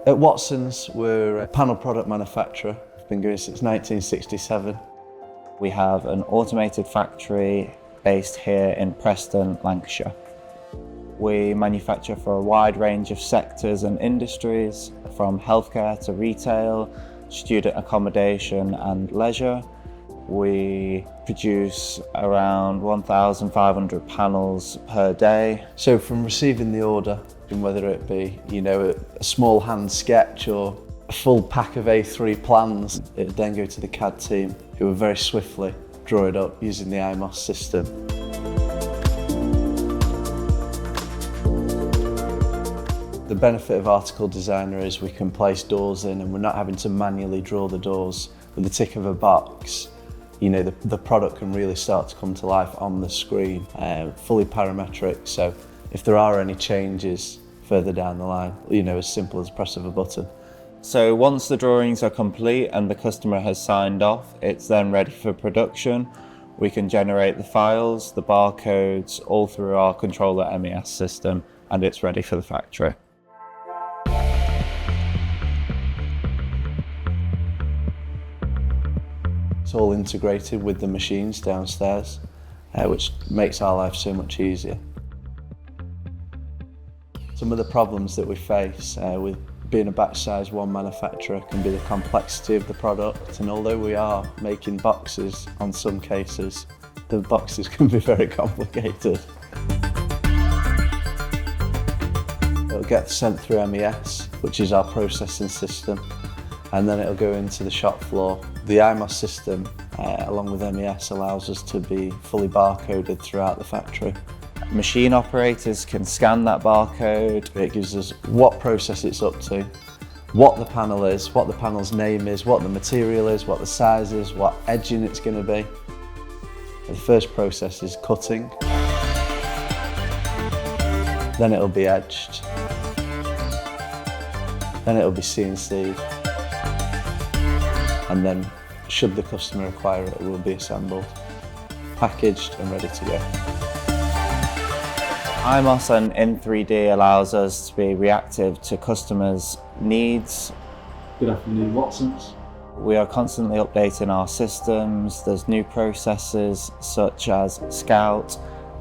At Watson's, we're a panel product manufacturer. We've been going since 1967. We have an automated factory based here in Preston, Lancashire. We manufacture for a wide range of sectors and industries, from healthcare to retail, student accommodation and leisure. We produce around 1,500 panels per day. So from receiving the order, whether it be, a small hand sketch or a full pack of A3 plans, it would then go to the CAD team, who would very swiftly draw it up using the imos system. The benefit of Article Designer is we can place doors in and we're not having to manually draw the doors. With the tick of a box, the product can really start to come to life on the screen, fully parametric, so if there are any changes further down the line, as simple as press of a button. So once the drawings are complete and the customer has signed off, it's then ready for production. We can generate the files, the barcodes, all through our controller MES system, and it's ready for the factory. It's all integrated with the machines downstairs, which makes our life so much easier. Some of the problems that we face with being a batch size one manufacturer can be the complexity of the product, and although we are making boxes on some cases, the boxes can be very complicated. It'll get sent through MES, which is our processing system, and then it'll go into the shop floor. The imos system, along with MES, allows us to be fully barcoded throughout the factory. Machine operators can scan that barcode. It gives us what process it's up to, what the panel is, what the panel's name is, what the material is, what the size is, what edging it's going to be. The first process is cutting, then it'll be edged, then it'll be CNC'd, and then, should the customer require it, it will be assembled, packaged and ready to go. imos and in 3D allows us to be reactive to customers' needs. Good afternoon, Watson's. We are constantly updating our systems. There's new processes such as Scout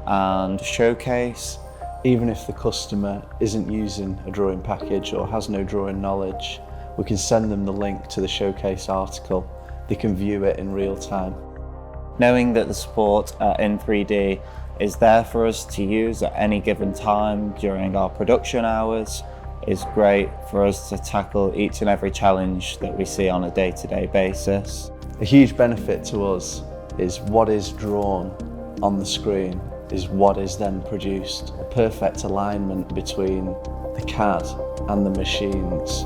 and Showcase. Even if the customer isn't using a drawing package or has no drawing knowledge, we can send them the link to the Showcase article. They can view it in real time. Knowing that the support in 3D is there for us to use at any given time during our production hours is great for us to tackle each and every challenge that we see on a day-to-day basis. A huge benefit to us is what is drawn on the screen is what is then produced. A perfect alignment between the CAD and the machines.